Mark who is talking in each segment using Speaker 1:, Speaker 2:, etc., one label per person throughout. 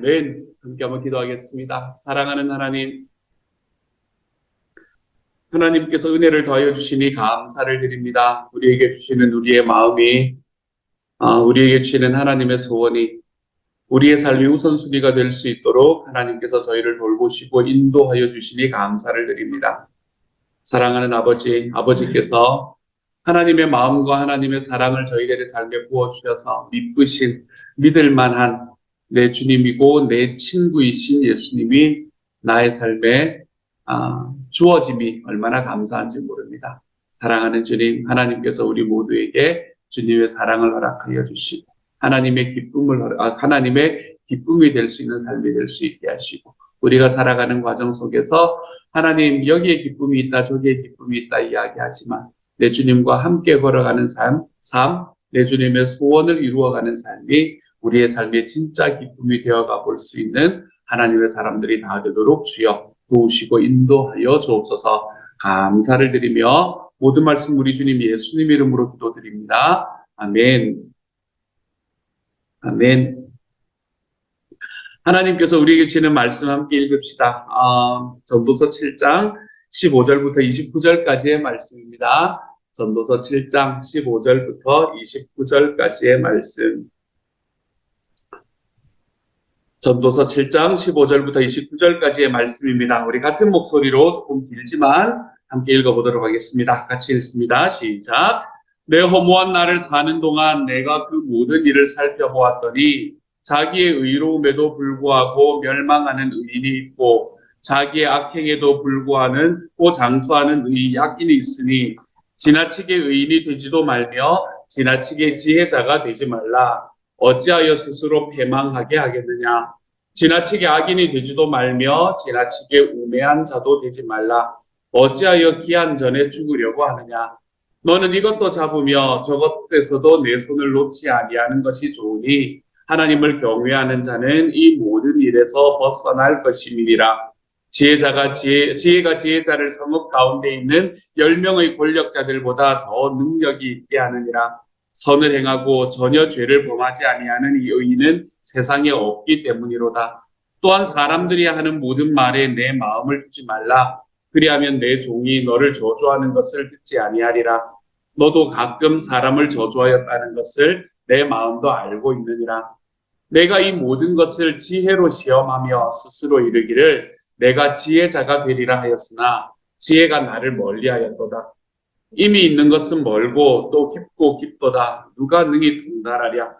Speaker 1: 아멘. 함께 한번 기도하겠습니다. 사랑하는 하나님, 하나님께서 은혜를 더하여 주시니 감사를 드립니다. 우리에게 주시는 우리의 마음이, 우리에게 주시는 하나님의 소원이 우리의 삶이 우선순위가 될 수 있도록 하나님께서 저희를 돌보시고 인도하여 주시니 감사를 드립니다. 사랑하는 아버지, 아버지께서 하나님의 마음과 하나님의 사랑을 저희들의 삶에 부어주셔서 믿으신, 믿을만한 내 주님이고 내 친구이신 예수님이 나의 삶에 주어짐이 얼마나 감사한지 모릅니다. 사랑하는 주님, 하나님께서 우리 모두에게 주님의 사랑을 허락하여 주시고 하나님의 기쁨이 될 수 있는 삶이 될 수 있게 하시고 우리가 살아가는 과정 속에서 하나님 여기에 기쁨이 있다 저기에 기쁨이 있다 이야기하지만 내 주님과 함께 걸어가는 삶, 내 주님의 소원을 이루어가는 삶이 우리의 삶의 진짜 기쁨이 되어가 볼 수 있는 하나님의 사람들이 다 되도록 주여 도우시고 인도하여 주옵소서. 감사를 드리며 모든 말씀 우리 주님 예수님 이름으로 기도드립니다. 아멘. 아멘. 하나님께서 우리에게 주시는 말씀 함께 읽읍시다. 전도서 7장 15절부터 29절까지의 말씀입니다. 전도서 7장 15절부터 29절까지의 말씀. 전도서 7장 15절부터 29절까지의 말씀입니다. 우리 같은 목소리로 조금 길지만 함께 읽어보도록 하겠습니다. 같이 읽습니다. 시작. 내 허무한 날을 사는 동안 내가 그 모든 일을 살펴보았더니 자기의 의로움에도 불구하고 멸망하는 의인이 있고 자기의 악행에도 불구하는 또 장수하는 악인이 있으니 지나치게 의인이 되지도 말며 지나치게 지혜자가 되지 말라. 어찌하여 스스로 패망하게 하겠느냐. 지나치게 악인이 되지도 말며 지나치게 우매한 자도 되지 말라. 어찌하여 기한 전에 죽으려고 하느냐. 너는 이것도 잡으며 저것에서도 내 손을 놓지 아니하는 것이 좋으니 하나님을 경외하는 자는 이 모든 일에서 벗어날 것임이니라. 지혜가 지혜자를 성읍 가운데 있는 10명의 권력자들보다 더 능력이 있게 하느니라. 선을 행하고 전혀 죄를 범하지 아니하는 이 의인은 세상에 없기 때문이로다. 또한 사람들이 하는 모든 말에 내 마음을 두지 말라. 그리하면 내 종이 너를 저주하는 것을 듣지 아니하리라. 너도 가끔 사람을 저주하였다는 것을 내 마음도 알고 있느니라. 내가 이 모든 것을 지혜로 시험하며 스스로 이르기를 내가 지혜자가 되리라 하였으나 지혜가 나를 멀리하였도다. 이미 있는 것은 멀고 또 깊고 깊도다. 누가 능히 통달하랴.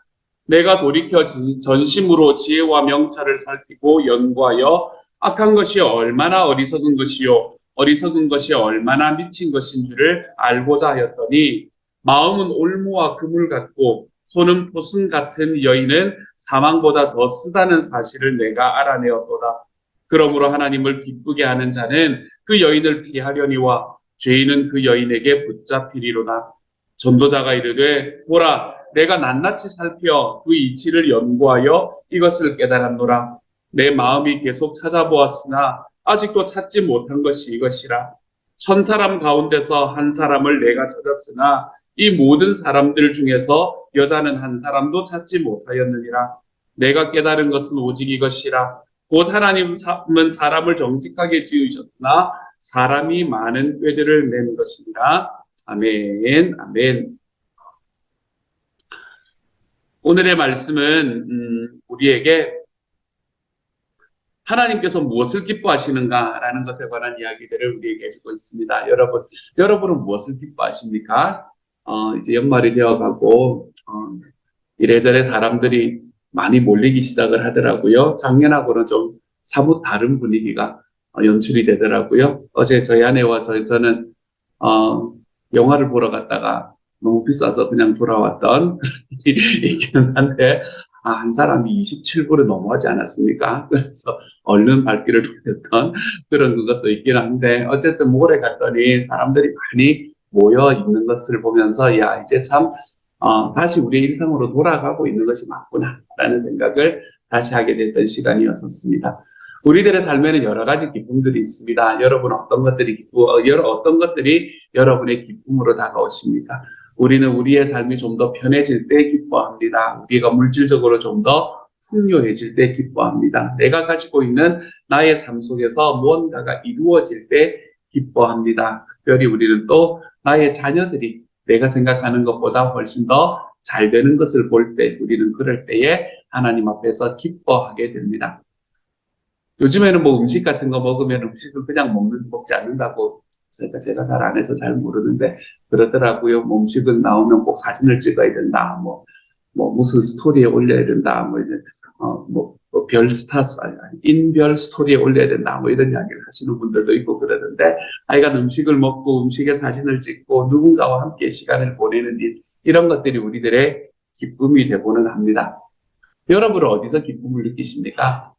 Speaker 1: 내가 돌이켜 전심으로 지혜와 명찰을 살피고 연구하여 악한 것이 얼마나 어리석은 것이요 어리석은 것이 얼마나 미친 것인 줄을 알고자 하였더니 마음은 올무와 그물 같고 손은 포승 같은 여인은 사망보다 더 쓰다는 사실을 내가 알아내었도다. 그러므로 하나님을 기쁘게 하는 자는 그 여인을 피하려니와 죄인은 그 여인에게 붙잡히리로다. 전도자가 이르되 보라 내가 낱낱이 살펴 그 이치를 연구하여 이것을 깨달았노라. 내 마음이 계속 찾아보았으나 아직도 찾지 못한 것이 이것이라. 1000사람 가운데서 한 사람을 내가 찾았으나 이 모든 사람들 중에서 여자는 한 사람도 찾지 못하였느니라. 내가 깨달은 것은 오직 이것이라. 곧 하나님은 사람을 정직하게 지으셨으나 사람이 많은 꾀들을 낸 것이니라. 아멘. 아멘. 오늘의 말씀은 우리에게 하나님께서 무엇을 기뻐하시는가라는 것에 관한 이야기들을 우리에게 해주고 있습니다. 여러분은 무엇을 기뻐하십니까? 이제 연말이 되어가고 이래저래 사람들이 많이 몰리기 시작을 하더라고요. 작년하고는 좀 사뭇 다른 분위기가 연출이 되더라고요. 어제 저희 아내와 저는 영화를 보러 갔다가 너무 비싸서 그냥 돌아왔던 일이 있기는 한데 한 사람이 27불을 넘어가지 않았습니까? 그래서 얼른 발길을 돌렸던 그런 것도 있기는 한데 어쨌든 몰에 갔더니 사람들이 많이 모여 있는 것을 보면서 야 이제 참 다시 우리의 일상으로 돌아가고 있는 것이 맞구나 라는 생각을 다시 하게 됐던 시간이었습니다. 우리들의 삶에는 여러 가지 기쁨들이 있습니다. 여러분 어떤 것들이 여러분의 기쁨으로 다가오십니까? 우리는 우리의 삶이 좀 더 편해질 때 기뻐합니다. 우리가 물질적으로 좀 더 풍요해질 때 기뻐합니다. 내가 가지고 있는 나의 삶 속에서 무언가가 이루어질 때 기뻐합니다. 특별히 우리는 또 나의 자녀들이 내가 생각하는 것보다 훨씬 더 잘 되는 것을 볼 때 우리는 그럴 때에 하나님 앞에서 기뻐하게 됩니다. 요즘에는 뭐 음식 같은 거 먹으면 음식을 그냥 먹지 않는다고 제가 잘 안 해서 잘 모르는데 그러더라고요. 뭐 음식은 나오면 꼭 사진을 찍어야 된다. 뭐 무슨 스토리에 올려야 된다. 별 스타, 인별 스토리에 올려야 된다. 뭐 이런 이야기를 하시는 분들도 있고 그러는데 하여간 음식을 먹고 음식에 사진을 찍고 누군가와 함께 시간을 보내는 일, 이런 것들이 우리들의 기쁨이 되고는 합니다. 여러분은 어디서 기쁨을 느끼십니까?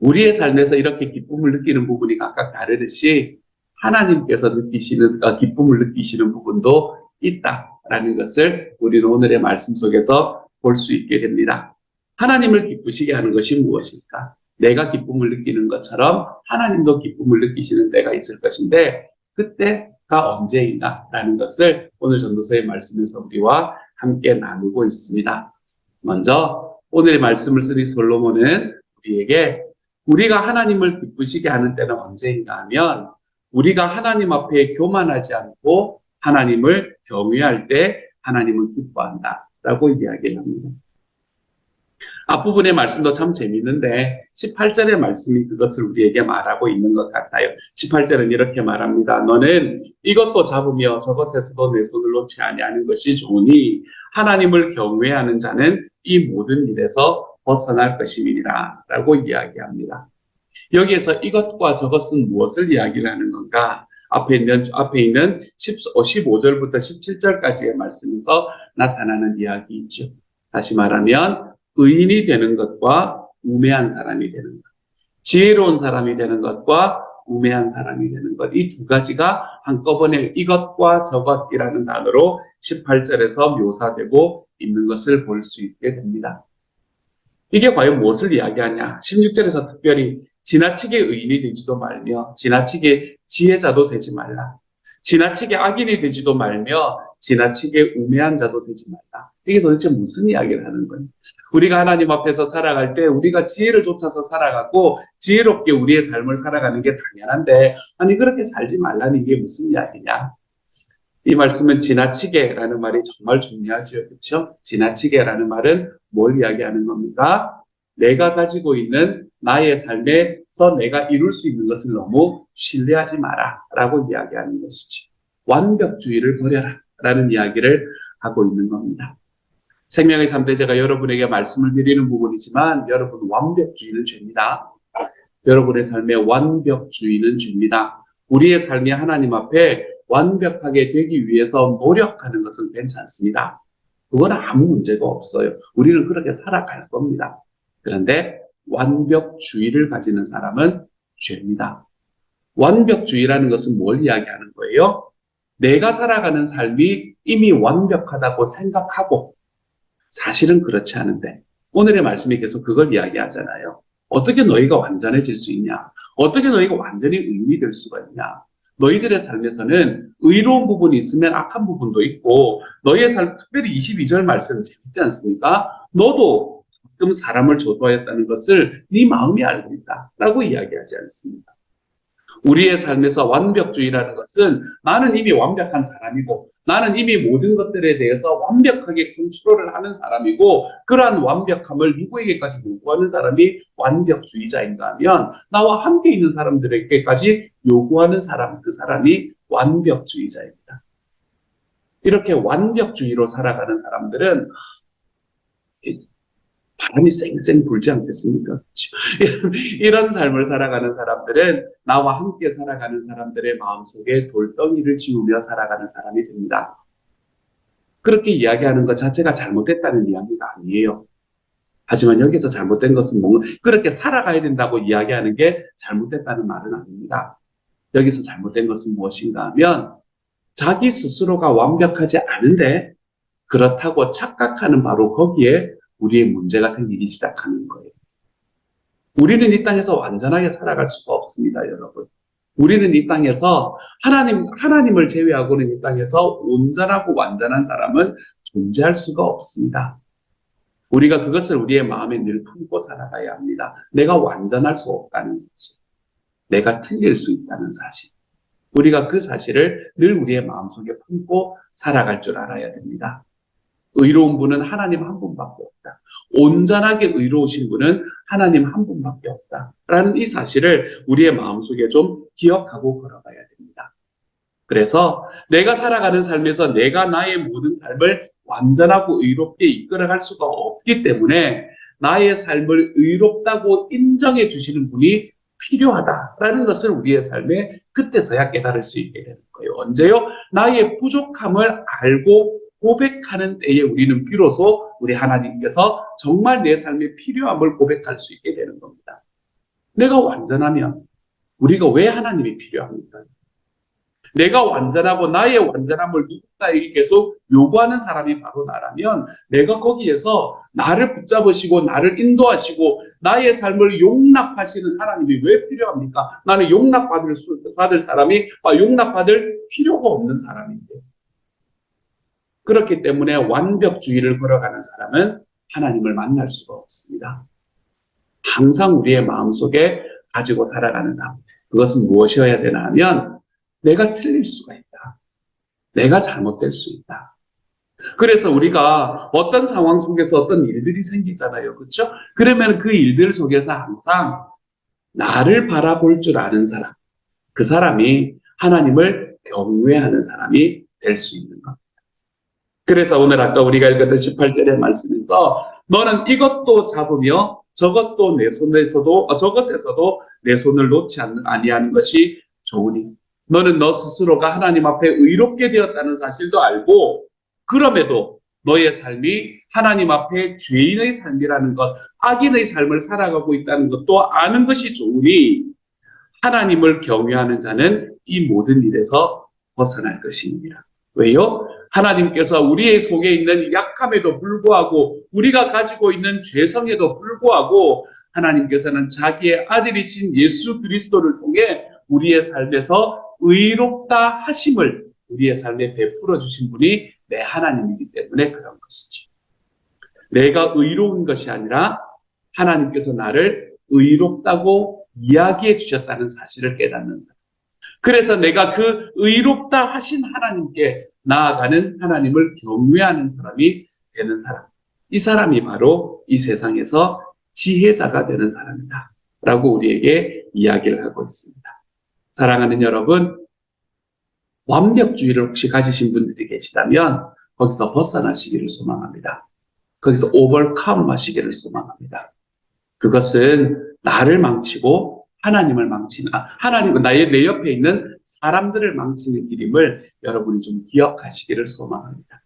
Speaker 1: 우리의 삶에서 이렇게 기쁨을 느끼는 부분이 각각 다르듯이 하나님께서 기쁨을 느끼시는 부분도 있다라는 것을 우리는 오늘의 말씀 속에서 볼 수 있게 됩니다. 하나님을 기쁘시게 하는 것이 무엇일까? 내가 기쁨을 느끼는 것처럼 하나님도 기쁨을 느끼시는 때가 있을 것인데 그때가 언제인가라는 것을 오늘 전도서의 말씀에서 우리와 함께 나누고 있습니다. 먼저 오늘의 말씀을 쓴 이 솔로몬은 우리에게 우리가 하나님을 기쁘시게 하는 때는 언제인가 하면 우리가 하나님 앞에 교만하지 않고 하나님을 경외할 때 하나님은 기뻐한다라고 이야기를 합니다. 앞부분의 말씀도 참 재밌는데 18절의 말씀이 그것을 우리에게 말하고 있는 것 같아요. 18절은 이렇게 말합니다. 너는 이것도 잡으며 저것에서도 내 손을 놓지 아니하는 것이 좋으니 하나님을 경외하는 자는 이 모든 일에서 벗어날 것임이니라 라고 이야기합니다. 여기에서 이것과 저것은 무엇을 이야기를 하는 건가? 앞에 있는 15절부터 17절까지의 말씀에서 나타나는 이야기이죠. 다시 말하면 의인이 되는 것과 우매한 사람이 되는 것, 지혜로운 사람이 되는 것과 우매한 사람이 되는 것, 이 두 가지가 한꺼번에 이것과 저것이라는 단어로 18절에서 묘사되고 있는 것을 볼 수 있게 됩니다. 이게 과연 무엇을 이야기하냐? 16절에서 특별히 지나치게 의인이 되지도 말며 지나치게 지혜자도 되지 말라. 지나치게 악인이 되지도 말며 지나치게 우매한 자도 되지 말라. 이게 도대체 무슨 이야기를 하는 거예요? 우리가 하나님 앞에서 살아갈 때 우리가 지혜를 쫓아서 살아가고 지혜롭게 우리의 삶을 살아가는 게 당연한데 아니 그렇게 살지 말라는 게 무슨 이야기냐? 이 말씀은 지나치게라는 말이 정말 중요하죠. 그렇죠? 지나치게라는 말은 뭘 이야기하는 겁니까? 내가 가지고 있는 나의 삶에서 내가 이룰 수 있는 것을 너무 신뢰하지 마라 라고 이야기하는 것이지. 완벽주의를 버려라 라는 이야기를 하고 있는 겁니다. 생명의 3대 제가 여러분에게 말씀을 드리는 부분이지만 여러분 완벽주의는 죄입니다. 여러분의 삶에 완벽주의는 죄입니다. 우리의 삶이 하나님 앞에 완벽하게 되기 위해서 노력하는 것은 괜찮습니다. 그건 아무 문제가 없어요. 우리는 그렇게 살아갈 겁니다. 그런데 완벽주의를 가지는 사람은 죄입니다. 완벽주의라는 것은 뭘 이야기하는 거예요? 내가 살아가는 삶이 이미 완벽하다고 생각하고 사실은 그렇지 않은데 오늘의 말씀이 계속 그걸 이야기하잖아요. 어떻게 너희가 완전해질 수 있냐? 어떻게 너희가 완전히 의인이 될 수가 있냐? 너희들의 삶에서는 의로운 부분이 있으면 악한 부분도 있고 너희의 삶, 특별히 22절 말씀 재밌지 않습니까? 너도 가끔 사람을 조소하였다는 것을 네 마음이 알고 있다 라고 이야기하지 않습니다. 우리의 삶에서 완벽주의라는 것은 나는 이미 완벽한 사람이고 나는 이미 모든 것들에 대해서 완벽하게 컨트롤을 하는 사람이고 그러한 완벽함을 누구에게까지 요구하는 사람이 완벽주의자인가 하면 나와 함께 있는 사람들에게까지 요구하는 사람, 그 사람이 완벽주의자입니다. 이렇게 완벽주의로 살아가는 사람들은 바람이 쌩쌩 불지 않겠습니까? 이런 삶을 살아가는 사람들은 나와 함께 살아가는 사람들의 마음속에 돌덩이를 지우며 살아가는 사람이 됩니다. 그렇게 이야기하는 것 자체가 잘못됐다는 이야기가 아니에요. 하지만 여기서 잘못된 것은 그렇게 살아가야 된다고 이야기하는 게 잘못됐다는 말은 아닙니다. 여기서 잘못된 것은 무엇인가 하면 자기 스스로가 완벽하지 않은데 그렇다고 착각하는 바로 거기에 우리의 문제가 생기기 시작하는 거예요. 우리는 이 땅에서 완전하게 살아갈 수가 없습니다, 여러분. 우리는 이 땅에서 하나님을 제외하고는 이 땅에서 온전하고 완전한 사람은 존재할 수가 없습니다. 우리가 그것을 우리의 마음에 늘 품고 살아가야 합니다. 내가 완전할 수 없다는 사실, 내가 틀릴 수 있다는 사실, 우리가 그 사실을 늘 우리의 마음속에 품고 살아갈 줄 알아야 됩니다. 의로운 분은 하나님 한 분밖에 없다. 온전하게 의로우신 분은 하나님 한 분밖에 없다. 라는 이 사실을 우리의 마음속에 좀 기억하고 걸어가야 됩니다. 그래서 내가 살아가는 삶에서 내가 나의 모든 삶을 완전하고 의롭게 이끌어갈 수가 없기 때문에 나의 삶을 의롭다고 인정해 주시는 분이 필요하다라는 것을 우리의 삶에 그때서야 깨달을 수 있게 되는 거예요. 언제요? 나의 부족함을 알고 고백하는 때에 우리는 비로소 우리 하나님께서 정말 내 삶에 필요함을 고백할 수 있게 되는 겁니다. 내가 완전하면 우리가 왜 하나님이 필요합니까? 내가 완전하고 나의 완전함을 누군가에게 계속 요구하는 사람이 바로 나라면 내가 거기에서 나를 붙잡으시고 나를 인도하시고 나의 삶을 용납하시는 하나님이 왜 필요합니까? 나는 용납받을 사람이 용납받을 필요가 없는 사람인데. 그렇기 때문에 완벽주의를 걸어가는 사람은 하나님을 만날 수가 없습니다. 항상 우리의 마음속에 가지고 살아가는 삶. 그것은 무엇이어야 되나 하면 내가 틀릴 수가 있다. 내가 잘못될 수 있다. 그래서 우리가 어떤 상황 속에서 어떤 일들이 생기잖아요. 그렇죠? 그러면 그 일들 속에서 항상 나를 바라볼 줄 아는 사람, 그 사람이 하나님을 경외하는 사람이 될 수 있는 것. 그래서 오늘 아까 우리가 읽었던 18절의 말씀에서 너는 이것도 잡으며 저것도 내 손에서도 저것에서도 내 손을 놓지 아니하는 것이 좋으니 너는 너 스스로가 하나님 앞에 의롭게 되었다는 사실도 알고 그럼에도 너의 삶이 하나님 앞에 죄인의 삶이라는 것, 악인의 삶을 살아가고 있다는 것도 아는 것이 좋으니 하나님을 경외하는 자는 이 모든 일에서 벗어날 것입니다. 왜요? 하나님께서 우리의 속에 있는 약함에도 불구하고 우리가 가지고 있는 죄성에도 불구하고 하나님께서는 자기의 아들이신 예수 그리스도를 통해 우리의 삶에서 의롭다 하심을 우리의 삶에 베풀어 주신 분이 내 하나님이기 때문에 그런 것이지. 내가 의로운 것이 아니라 하나님께서 나를 의롭다고 이야기해 주셨다는 사실을 깨닫는 사람. 그래서 내가 그 의롭다 하신 하나님께 나아가는 하나님을 경외하는 사람이 되는 사람. 이 사람이 바로 이 세상에서 지혜자가 되는 사람이다. 라고 우리에게 이야기를 하고 있습니다. 사랑하는 여러분, 완벽주의를 혹시 가지신 분들이 계시다면 거기서 벗어나시기를 소망합니다. 거기서 overcome 하시기를 소망합니다. 그것은 나를 망치고 하나님을 망치는, 하나님은 내 옆에 있는 사람들을 망치는 길임을 여러분이 좀 기억하시기를 소망합니다.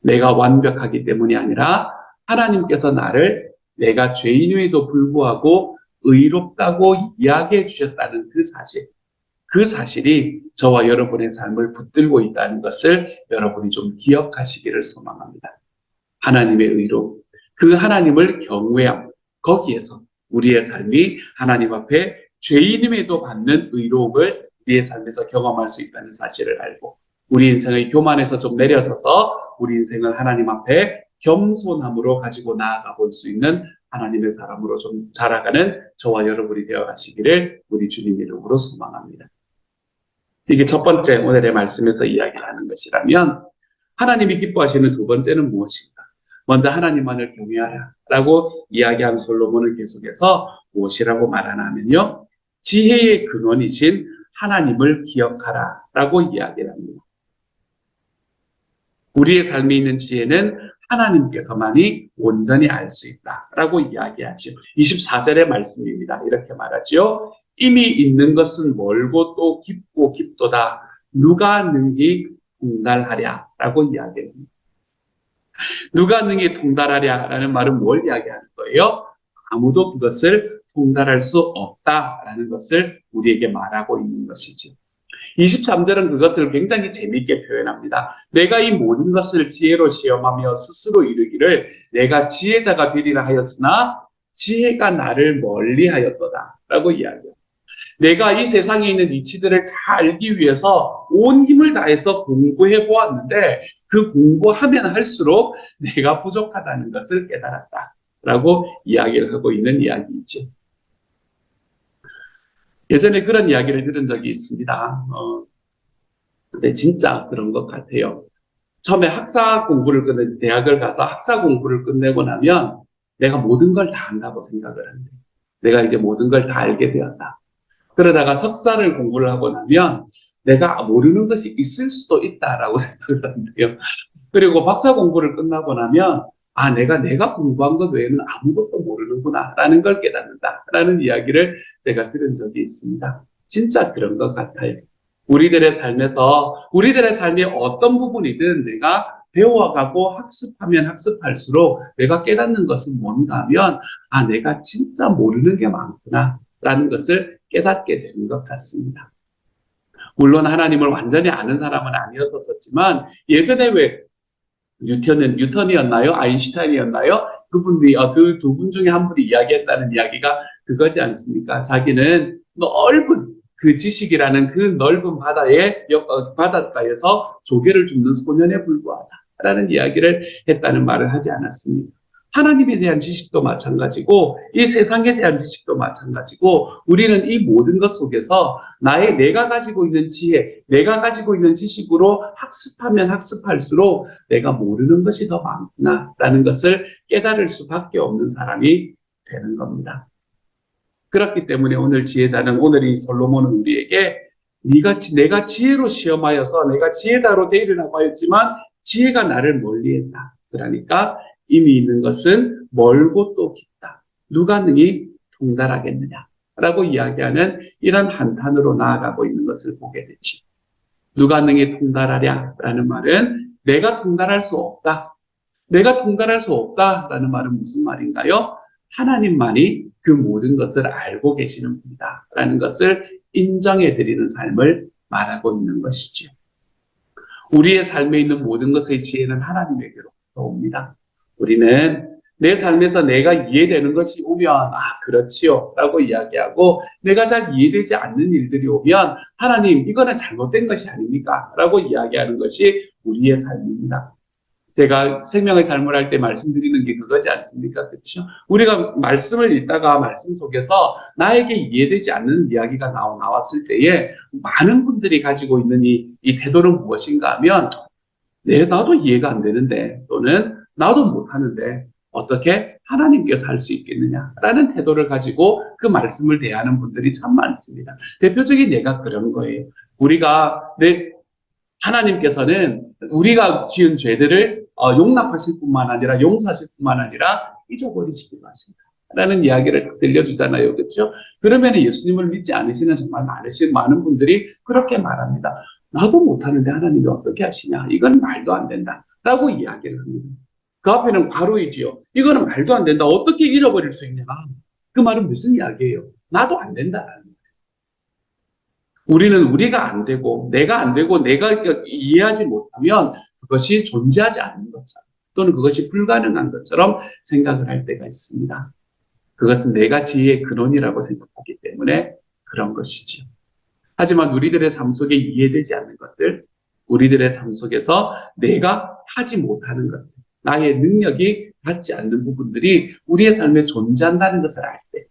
Speaker 1: 내가 완벽하기 때문이 아니라 하나님께서 나를 내가 죄인임에도 불구하고 의롭다고 이야기해 주셨다는 그 사실이 저와 여러분의 삶을 붙들고 있다는 것을 여러분이 좀 기억하시기를 소망합니다. 하나님의 의로움, 그 하나님을 경외함, 거기에서 우리의 삶이 하나님 앞에 죄인임에도 받는 의로움을 우리의 삶에서 경험할 수 있다는 사실을 알고 우리 인생의 교만에서 좀 내려서서 우리 인생을 하나님 앞에 겸손함으로 가지고 나아가 볼 수 있는 하나님의 사람으로 좀 자라가는 저와 여러분이 되어 가시기를 우리 주님 이름으로 소망합니다. 이게 첫 번째 오늘의 말씀에서 이야기를 하는 것이라면 하나님이 기뻐하시는 두 번째는 무엇인가? 먼저 하나님만을 경외하라 라고 이야기한 솔로몬을 계속해서 무엇이라고 말하나 하면요. 지혜의 근원이신 하나님을 기억하라 라고 이야기를 합니다. 우리의 삶에 있는 지혜는 하나님께서만이 온전히 알 수 있다라고 이야기하죠. 24절의 말씀입니다. 이렇게 말하죠. 이미 있는 것은 멀고 또 깊고 깊도다. 누가 능히 통달하랴라고 이야기합니다. 누가 능히 통달하랴라는 말은 뭘 이야기하는 거예요? 아무도 그것을 통달할 수 없다라는 것을 우리에게 말하고 있는 것이죠. 23절은 그것을 굉장히 재미있게 표현합니다. 내가 이 모든 것을 지혜로 시험하며 스스로 이르기를 내가 지혜자가 되리라 하였으나 지혜가 나를 멀리하였도다 라고 이야기해요. 내가 이 세상에 있는 이치들을 다 알기 위해서 온 힘을 다해서 공부해 보았는데 그 공부하면 할수록 내가 부족하다는 것을 깨달았다라고 이야기를 하고 있는 이야기이죠. 예전에 그런 이야기를 들은 적이 있습니다. 근데 진짜 그런 것 같아요. 처음에 학사 공부를 끝내 대학을 가서 학사 공부를 끝내고 나면 내가 모든 걸 다 안다고 생각을 하는데 내가 이제 모든 걸 다 알게 되었다. 그러다가 석사를 공부를 하고 나면 내가 모르는 것이 있을 수도 있다라고 생각을 하는데요. 그리고 박사 공부를 끝나고 나면 내가 공부한 것 외에는 아무것도 모르는구나라는 걸 깨닫는다라는 이야기를 제가 들은 적이 있습니다. 진짜 그런 것 같아요. 우리들의 삶의 어떤 부분이든 내가 배워가고 학습하면 학습할수록 내가 깨닫는 것은 뭔가 하면 내가 진짜 모르는 게 많구나라는 것을 깨닫게 되는 것 같습니다. 물론 하나님을 완전히 아는 사람은 아니었었지만 예전에 왜 뉴턴이었나요? 아인슈타인이었나요? 그분들이 그 두 분 중에 한 분이 이야기했다는 이야기가 그거지 않습니까? 자기는 넓은 그 지식이라는 그 넓은 바닷가에서 조개를 줍는 소년에 불과하다라는 이야기를 했다는 말을 하지 않았습니까? 하나님에 대한 지식도 마찬가지고 이 세상에 대한 지식도 마찬가지고 우리는 이 모든 것 속에서 내가 가지고 있는 지혜, 내가 가지고 있는 지식으로 학습하면 학습할수록 내가 모르는 것이 더 많구나라는 것을 깨달을 수밖에 없는 사람이 되는 겁니다. 그렇기 때문에 오늘 이 솔로몬은 우리에게 내가 지혜로 시험하여서 내가 지혜자로 되리라고 하였지만 지혜가 나를 멀리했다. 그러니까 이미 있는 것은 멀고 또 깊다. 누가 능히 통달하겠느냐 라고 이야기하는 이런 한탄으로 나아가고 있는 것을 보게 되지. 누가 능히 통달하랴 라는 말은 내가 통달할 수 없다. 내가 통달할 수 없다라는 말은 무슨 말인가요? 하나님만이 그 모든 것을 알고 계시는 분이다 라는 것을 인정해 드리는 삶을 말하고 있는 것이죠. 우리의 삶에 있는 모든 것의 지혜는 하나님에게로부터 옵니다. 우리는 내 삶에서 내가 이해되는 것이 오면 그렇지요 라고 이야기하고 내가 잘 이해되지 않는 일들이 오면 하나님 이거는 잘못된 것이 아닙니까? 라고 이야기하는 것이 우리의 삶입니다. 제가 생명의 삶을 할 때 말씀드리는 게 그거지 않습니까? 그렇죠? 우리가 말씀을 읽다가 말씀 속에서 나에게 이해되지 않는 이야기가 나왔을 때에 많은 분들이 가지고 있는 이 태도는 무엇인가 하면 나도 이해가 안 되는데 또는 나도 못하는데 어떻게 하나님께서 할 수 있겠느냐라는 태도를 가지고 그 말씀을 대하는 분들이 참 많습니다. 대표적인 예가 그런 거예요. 하나님께서는 우리가 지은 죄들을 용납하실 뿐만 아니라 용서하실 뿐만 아니라 잊어버리시기로 하신다. 라는 이야기를 들려주잖아요. 그렇죠? 그러면 예수님을 믿지 않으시는 정말 많은 분들이 그렇게 말합니다. 나도 못하는데 하나님이 어떻게 하시냐? 이건 말도 안 된다. 라고 이야기를 합니다. 그 앞에는 괄호이지요. 이거는 말도 안 된다. 어떻게 잃어버릴 수 있냐? 그 말은 무슨 이야기예요? 나도 안 된다. 우리가 안 되고 내가 이해하지 못하면 그것이 존재하지 않는 것처럼 또는 그것이 불가능한 것처럼 생각을 할 때가 있습니다. 그것은 내가 지혜의 근원이라고 생각하기 때문에 그런 것이지요. 하지만 우리들의 삶 속에 이해되지 않는 것들, 우리들의 삶 속에서 내가 하지 못하는 것들, 나의 능력이 닿지 않는 부분들이 우리의 삶에 존재한다는 것을 알 때,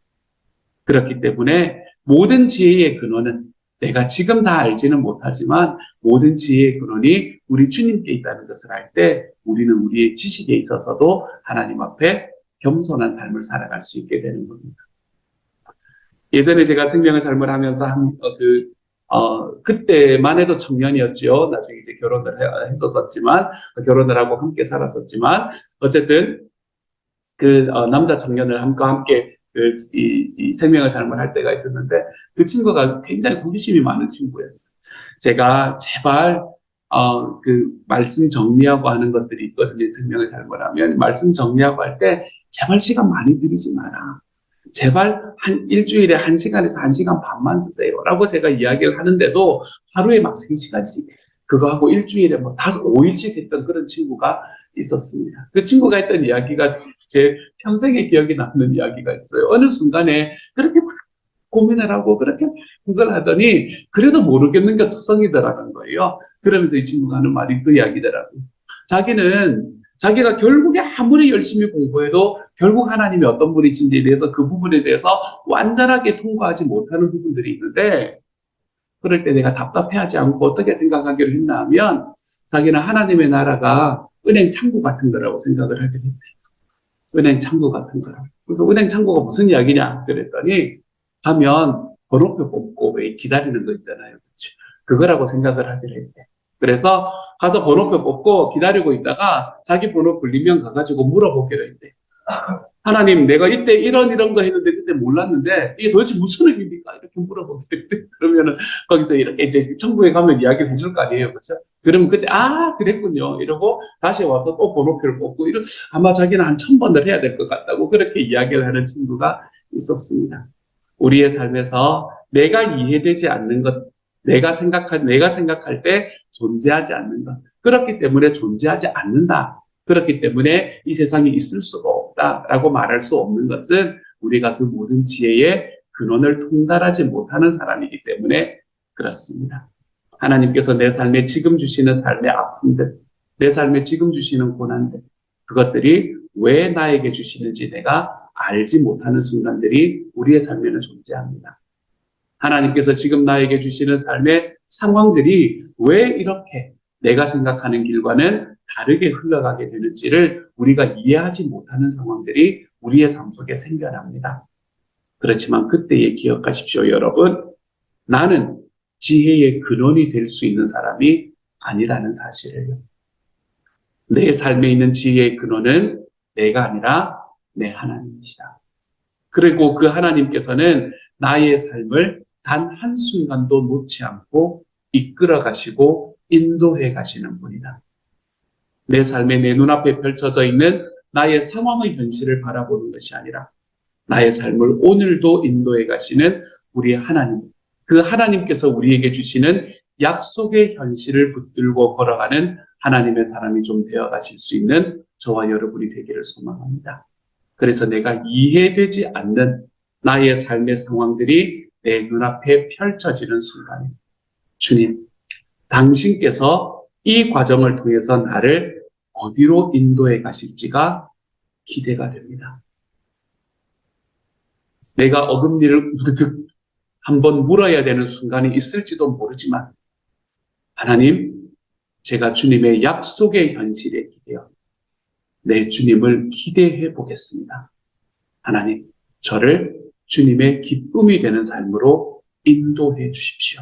Speaker 1: 그렇기 때문에 모든 지혜의 근원은 내가 지금 다 알지는 못하지만 모든 지혜의 근원이 우리 주님께 있다는 것을 알 때 우리는 우리의 지식에 있어서도 하나님 앞에 겸손한 삶을 살아갈 수 있게 되는 겁니다. 예전에 제가 생명의 삶을 하면서 그때만 해도 청년이었죠. 나중에 이제 결혼을 했었지만 결혼을 하고 함께 살았었지만 어쨌든 남자 청년을 함께 이 생명의 삶을 할 때가 있었는데 그 친구가 굉장히 호기심이 많은 친구였어요. 제가 제발 말씀 정리하고 하는 것들이 있거든요. 생명의 삶을 하면 말씀 정리하고 할 때 제발 시간 많이 들이지 마라. 제발 일주일에 1시간에서 1시간 반만 쓰세요. 라고 제가 이야기를 하는데도 하루에 막 3시간씩 그거 하고 일주일에 5일씩 했던 그런 친구가 있었습니다. 그 친구가 했던 이야기가 제 평생에 기억에 남는 이야기가 있어요. 어느 순간에 그렇게 막 고민을 하고 그렇게 그걸 하더니 그래도 모르겠는 게 투성이더라는 거예요. 그러면서 이 친구가 하는 말이 그 이야기더라고요. 자기가 결국에 아무리 열심히 공부해도 결국 하나님이 어떤 분이신지에 대해서 그 부분에 대해서 완전하게 통과하지 못하는 부분들이 있는데 그럴 때 내가 답답해하지 않고 어떻게 생각하기로 했나 하면 자기는 하나님의 나라가 은행 창구 같은 거라고 생각을 하게 됐대요. 은행 창구 같은 거라고. 그래서 은행 창구가 무슨 이야기냐 그랬더니 가면 번호표 뽑고 왜 기다리는 거 있잖아요. 그렇죠? 그거라고 생각을 하기로 했대. 그래서 가서 번호표 뽑고 기다리고 있다가 자기 번호 불리면 가가지고 물어보기로 했대. 하나님, 내가 이때 이런 거 했는데 그때 몰랐는데 이게 도대체 무슨 의미입니까? 이렇게 물어보기로 했대. 그러면은 거기서 이렇게 이제 천국에 가면 이야기를 해줄 거 아니에요. 그렇죠? 그러면 그때 그랬군요. 이러고 다시 와서 또 번호표를 뽑고 아마 자기는 한 1000번을 해야 될 것 같다고 그렇게 이야기를 하는 친구가 있었습니다. 우리의 삶에서 내가 이해되지 않는 것, 내가 생각할 때 존재하지 않는 것. 그렇기 때문에 존재하지 않는다. 그렇기 때문에 이 세상에 있을 수가 없다라고 말할 수 없는 것은 우리가 그 모든 지혜의 근원을 통달하지 못하는 사람이기 때문에 그렇습니다. 하나님께서 내 삶에 지금 주시는 삶의 아픔들, 내 삶에 지금 주시는 고난들, 그것들이 왜 나에게 주시는지 내가 알지 못하는 순간들이 우리의 삶에는 존재합니다. 하나님께서 지금 나에게 주시는 삶의 상황들이 왜 이렇게 내가 생각하는 길과는 다르게 흘러가게 되는지를 우리가 이해하지 못하는 상황들이 우리의 삶 속에 생겨납니다. 그렇지만 그때에 기억하십시오, 여러분. 나는 지혜의 근원이 될 수 있는 사람이 아니라는 사실을요. 내 삶에 있는 지혜의 근원은 내가 아니라 내 하나님이시다. 그리고 그 하나님께서는 나의 삶을 단 한순간도 놓지 않고 이끌어 가시고 인도해 가시는 분이다. 내 삶에 내 눈앞에 펼쳐져 있는 나의 상황의 현실을 바라보는 것이 아니라 나의 삶을 오늘도 인도해 가시는 우리 하나님, 그 하나님께서 우리에게 주시는 약속의 현실을 붙들고 걸어가는 하나님의 사람이 좀 되어 가실 수 있는 저와 여러분이 되기를 소망합니다. 그래서 내가 이해되지 않는 나의 삶의 상황들이 내 눈앞에 펼쳐지는 순간에 주님, 당신께서 이 과정을 통해서 나를 어디로 인도해 가실지가 기대가 됩니다. 내가 어금니를 우드득 한번 물어야 되는 순간이 있을지도 모르지만 하나님, 제가 주님의 약속의 현실에 기대어 내 주님을 기대해 보겠습니다. 하나님, 저를 주님의 기쁨이 되는 삶으로 인도해 주십시오.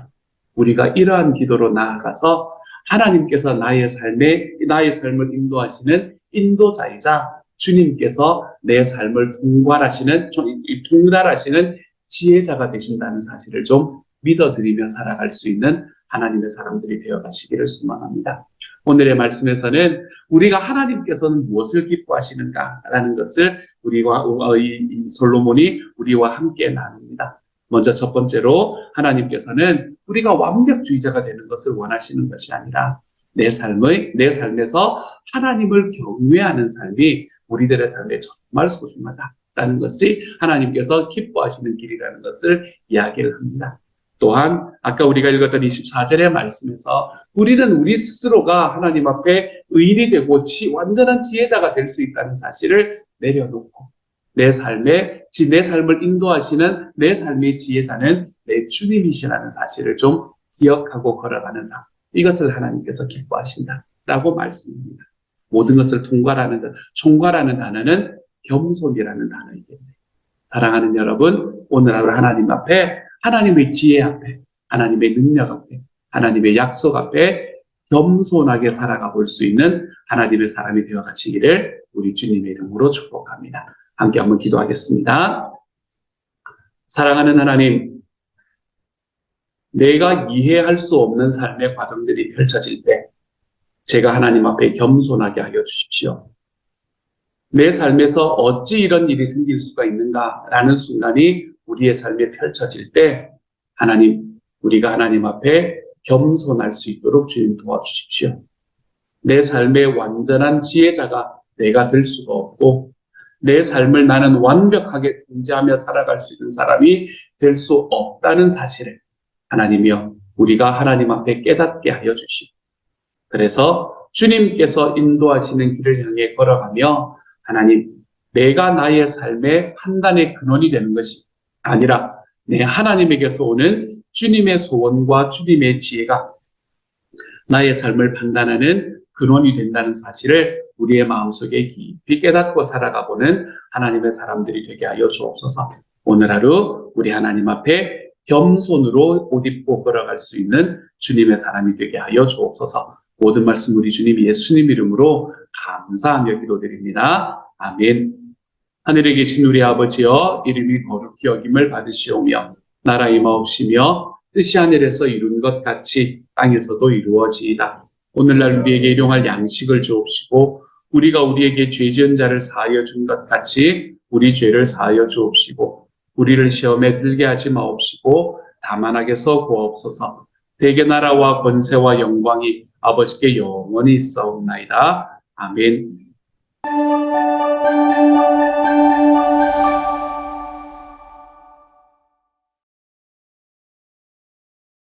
Speaker 1: 우리가 이러한 기도로 나아가서 하나님께서 나의 삶을 인도하시는 인도자이자 주님께서 내 삶을 통달하시는 지혜자가 되신다는 사실을 좀 믿어드리며 살아갈 수 있는 하나님의 사람들이 되어 가시기를 소망합니다. 오늘의 말씀에서는 우리가 하나님께서는 무엇을 기뻐하시는가라는 것을 이 솔로몬이 우리와 함께 나눕니다. 먼저 첫 번째로 하나님께서는 우리가 완벽주의자가 되는 것을 원하시는 것이 아니라 내 삶에서 하나님을 경외하는 삶이 우리들의 삶에 정말 소중하다라는 것이 하나님께서 기뻐하시는 길이라는 것을 이야기를 합니다. 또한 아까 우리가 읽었던 24절의 말씀에서 우리는 우리 스스로가 하나님 앞에 의인이 되고 완전한 지혜자가 될 수 있다는 사실을 내려놓고 내 삶을 인도하시는 내 삶의 지혜자는 내 주님이시라는 사실을 좀 기억하고 걸어가는 삶. 이것을 하나님께서 기뻐하신다라고 말씀합니다. 모든 것을 총괄하는 단어는 겸손이라는 단어이기 때문에 사랑하는 여러분, 오늘 하루 하나님 앞에 하나님의 지혜 앞에, 하나님의 능력 앞에, 하나님의 약속 앞에 겸손하게 살아가 볼 수 있는 하나님의 사람이 되어 가시기를 우리 주님의 이름으로 축복합니다. 함께 한번 기도하겠습니다. 사랑하는 하나님, 내가 이해할 수 없는 삶의 과정들이 펼쳐질 때 제가 하나님 앞에 겸손하게 하여 주십시오. 내 삶에서 어찌 이런 일이 생길 수가 있는가라는 순간이 우리의 삶에 펼쳐질 때 하나님, 우리가 하나님 앞에 겸손할 수 있도록 주님 도와주십시오. 내 삶의 완전한 지혜자가 내가 될 수가 없고 내 삶을 나는 완벽하게 통제하며 살아갈 수 있는 사람이 될 수 없다는 사실을 하나님이여 우리가 하나님 앞에 깨닫게 하여 주시고, 그래서 주님께서 인도하시는 길을 향해 걸어가며 하나님, 내가 나의 삶의 판단의 근원이 되는 것이 아니라 내 하나님에게서 오는 주님의 소원과 주님의 지혜가 나의 삶을 판단하는 근원이 된다는 사실을 우리의 마음속에 깊이 깨닫고 살아가보는 하나님의 사람들이 되게 하여 주옵소서. 오늘 하루 우리 하나님 앞에 겸손으로 옷 입고 걸어갈 수 있는 주님의 사람이 되게 하여 주옵소서. 모든 말씀 우리 주님 예수님 이름으로 감사하며 기도드립니다. 아멘. 하늘에 계신 우리 아버지여, 이름이 거룩히 여김을 받으시오며 나라 임하옵시며 뜻이 하늘에서 이룬 것 같이 땅에서도 이루어지이다. 오늘날 우리에게 일용할 양식을 주옵시고 우리가 우리에게 죄 지은 자를 사하여 준 것 같이 우리 죄를 사하여 주옵시고 우리를 시험에 들게 하지 마옵시고 다만 악에서 구하옵소서. 대개 나라와 권세와 영광이 아버지께 영원히 있사옵나이다. 아멘.